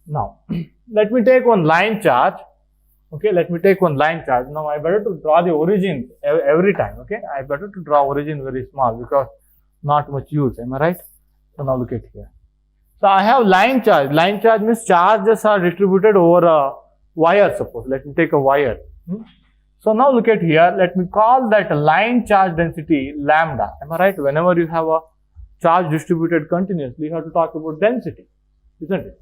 Now, let me take one line charge, okay? Let me take one line charge. Now, I better to draw the origin every time, okay? I better to draw origin very small because not much use, am I right? So, now look at here. So I have line charge. Line charge means charges are distributed over a wire, suppose. Let me take a wire. So now look at here. Let me call that line charge density lambda. Am I right? Whenever you have a charge distributed continuously, you have to talk about density, isn't it?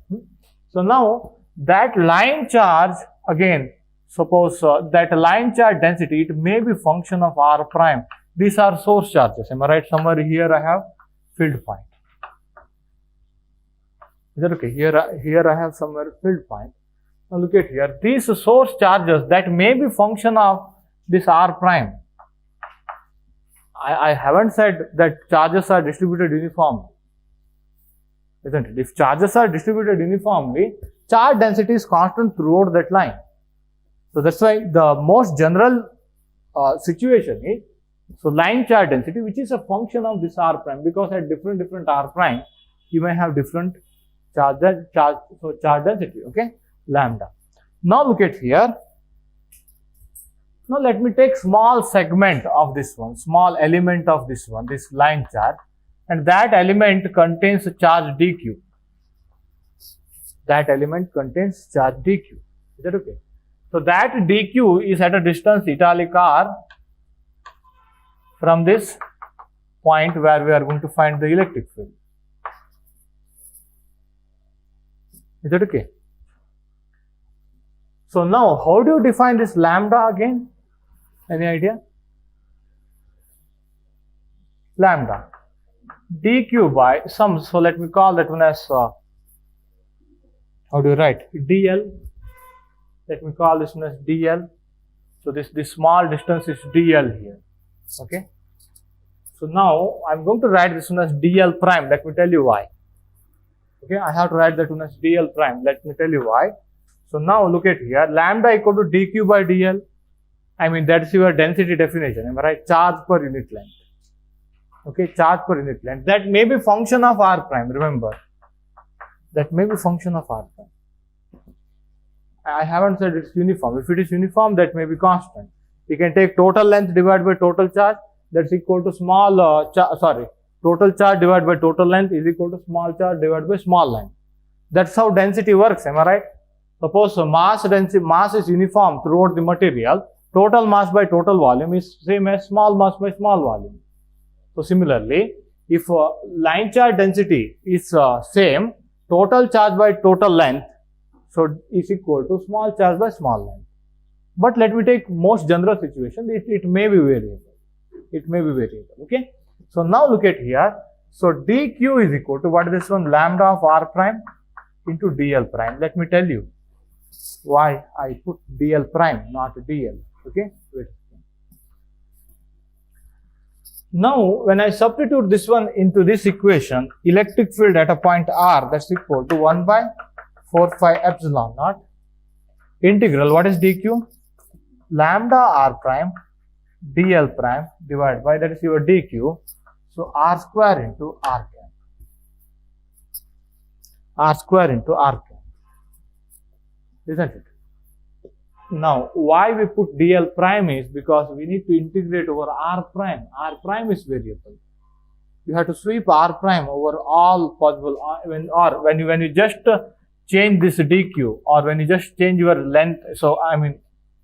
So now that line charge, again, suppose that line charge density, it may be function of r prime. These are source charges. Am I right? Somewhere here I have field point. Is that okay? Here I have somewhere field point. Now look at here. These source charges that may be function of this r prime. I haven't said that charges are distributed uniformly, isn't it? If charges are distributed uniformly, charge density is constant throughout that line. So that's why the most general situation is, so line charge density, which is a function of this r prime, because at different r prime, you may have different charge density, okay, lambda. Now look at here. Now let me take small segment of this one, small element of this one, this line charge, and that element contains charge dq. That element contains charge dq. Is that okay? So that dq is at a distance italic r from this point where we are going to find the electric field. Is that okay? So now, how do you define this lambda again? Any idea? Lambda dq by some, so let me call that one as, how do you write? dl. Let me call this one as dl. So this small distance is dl here. Okay. So now I'm going to write this one as dl prime. Let me tell you why. Okay, I have to write that one as dl prime. Let me tell you why. So now look at here, lambda equal to dq by dl. I mean, that's your density definition. Am I right? Charge per unit length. Okay, charge per unit length. That may be function of r prime. Remember, that may be function of r prime. I haven't said it's uniform. If it is uniform, that may be constant. You can take total length divided by total charge. That's equal to small total charge divided by total length is equal to small charge divided by small length. That's how density works. Am I right? Suppose mass is uniform throughout the material. Total mass by total volume is same as small mass by small volume. So similarly, if line charge density is same, total charge by total length, so is equal to small charge by small length. But let me take most general situation. It may be variable. It may be variable. Okay. So now look at here. So dq is equal to what is this one? Lambda of r prime into dl prime. Let me tell you why I put dl prime, not dl. Okay. Wait. Now, when I substitute this one into this equation, electric field at a point r, that's equal to 1 by 4 pi epsilon naught integral, what is dq? Lambda r prime dl prime divided by, that is your dq, so r square into r cap. R square into r cap. Isn't it? Now, why we put dl prime is because we need to integrate over r prime. R prime is variable. You have to sweep r prime over all possible, when you just change this dq, or when you just change your length, so I mean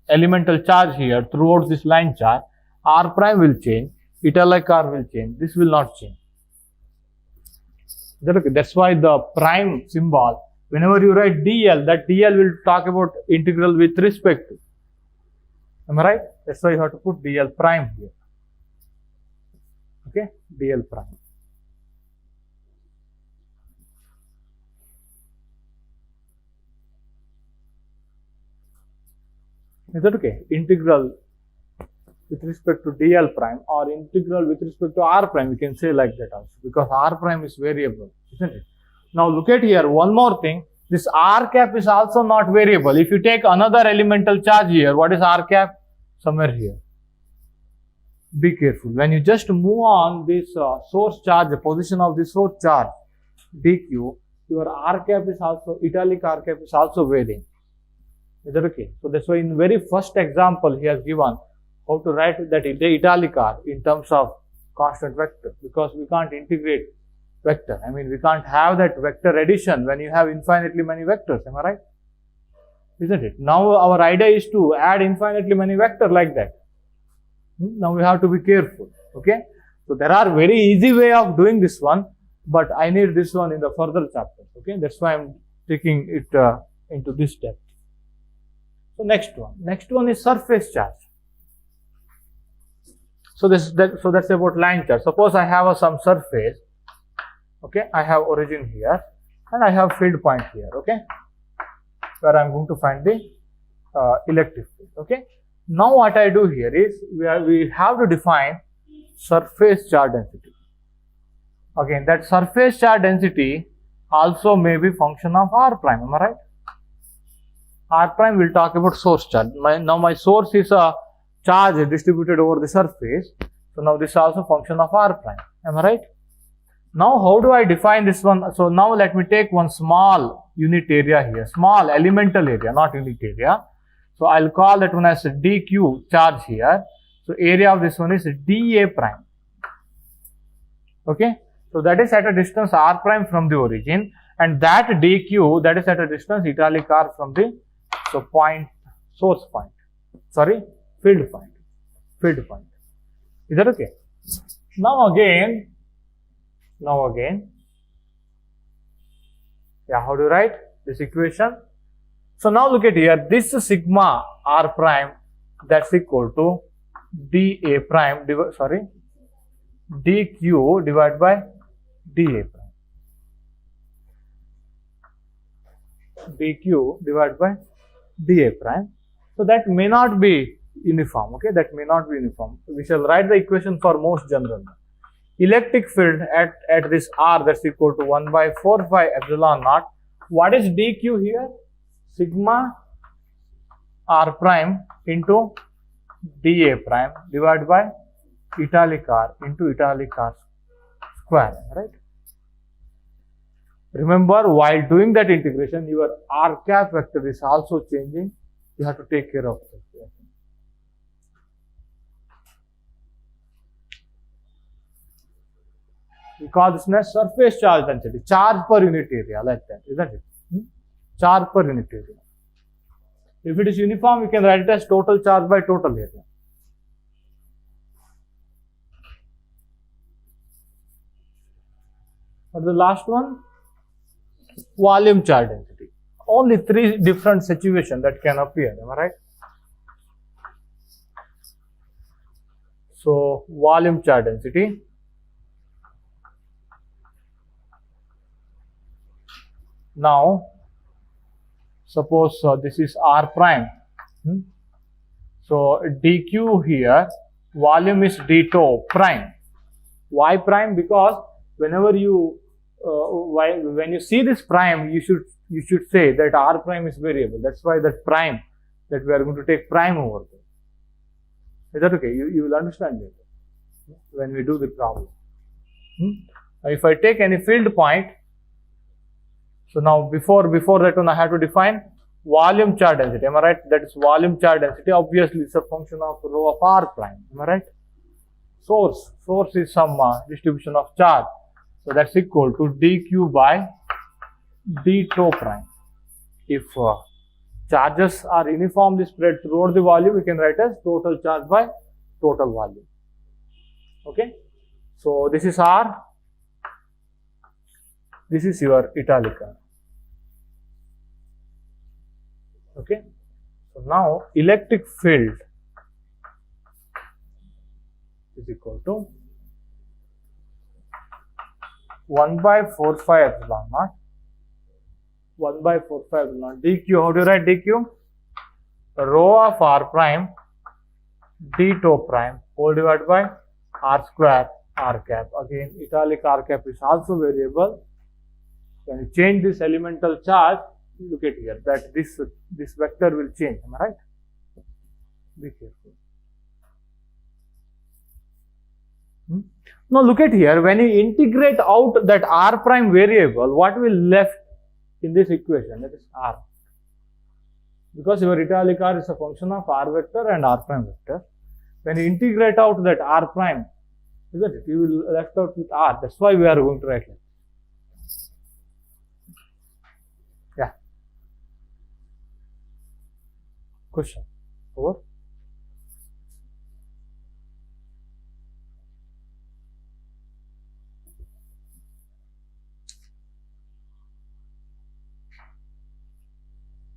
elemental charge here throughout this line charge, r prime will change, italic r will change, this will not change. That's why the prime symbol, whenever you write dl, that dl will talk about integral with respect to. Am I right? That's why you have to put dl prime here. Okay, dl prime. Is that okay? Integral with respect to dl prime or integral with respect to r prime, we can say like that also, because r prime is variable, isn't it? Now look at here, one more thing, this r cap is also not variable. If you take another elemental charge here, what is r cap? Somewhere here. Be careful. When you just move on this source charge, the position of the source charge, dq, your r cap is also, italic r cap is also varying. Is that okay? So that's why in very first example he has given how to write that italic r in terms of constant vector, because we can't integrate vector. I mean, we can't have that vector addition when you have infinitely many vectors. Am I right? Isn't it? Now our idea is to add infinitely many vectors like that. Now we have to be careful. Okay. So there are very easy way of doing this one, but I need this one in the further chapters. Okay. That's why I'm taking it into this depth. So next one is surface charge. So that's about line charge. Suppose I have some surface. Okay. I have origin here and I have field point here. Okay. Where I'm going to find the electric field. Okay. Now what I do here is we have to define surface charge density. Again, that surface charge density also may be function of r prime. Am I right? R prime will talk about source charge. Now my source is a charge distributed over the surface. So now this is also function of r prime. Am I right? Now how do I define this one? So now let me take one small unit area here, small elemental area, not unit area. So I'll call that one as a dq charge here. So area of this one is dA prime. Okay. So that is at a distance r prime from the origin, and that dq, that is at a distance italic r from the source point. Sorry, field point. Is that okay? Now again, yeah, how do you write this equation? So now look at here, this sigma r prime, that's equal to dA prime, dq divided by dA prime. dq divided by dA prime. So that may not be uniform. Okay, that may not be uniform. We shall write the equation for most general. Electric field at this r, that's equal to 1 by 4 pi epsilon naught. What is dq here? Sigma r prime into dA prime divided by italic r into italic r square, right? Remember, while doing that integration, your r cap vector is also changing. You have to take care of it. We call this as surface charge density, charge per unit area, like that, isn't it? Charge per unit area. If it is uniform, we can write it as total charge by total area. For the last one, volume charge density. Only 3 different situations that can appear, am I right? So, volume charge density. Now, suppose this is r prime. So, dq here, volume is d tau prime. Why prime? Because whenever you when you see this prime, you should say that r prime is variable. That's why that prime, that we are going to take prime over there. Is that okay? You will understand later when we do the problem. If I take any field point, so now before that one I have to define volume charge density. Am I right? That is volume charge density. Obviously, it's a function of rho of r prime. Am I right? Source is some distribution of charge. So that's equal to dq by d tau prime. If charges are uniformly spread throughout the volume, we can write as total charge by total volume. Okay. So this is r. This is your italic r. Okay. So now electric field is equal to 1 by 4 pi epsilon naught. 1 by 4 pi epsilon naught. dq, how do you write dq? Rho of r prime d tau prime whole divided by r square r cap. Again, italic r cap is also variable. When you change this elemental charge, look at here that this vector will change. Am I right? Be careful. Now look at here, when you integrate out that r prime variable, what will left in this equation? That is r. Because your italic r is a function of r vector and r prime vector. When you integrate out that r prime, isn't it? You will left out with r. That's why we are going to write like this. Question. Over.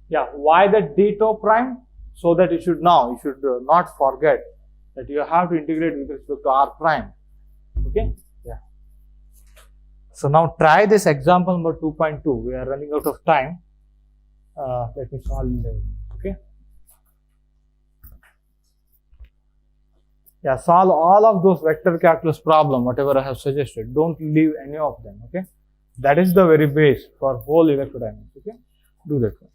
Yeah, why the d tau prime? So that you should not forget that you have to integrate with respect to r prime. Okay? Yeah. So now try this example number 2.2. We are running out of time. Let me solve it. Okay? Yeah, solve all of those vector calculus problem, whatever I have suggested. Don't leave any of them. Okay? That is the very base for whole electrodynamics. Okay? Do that one.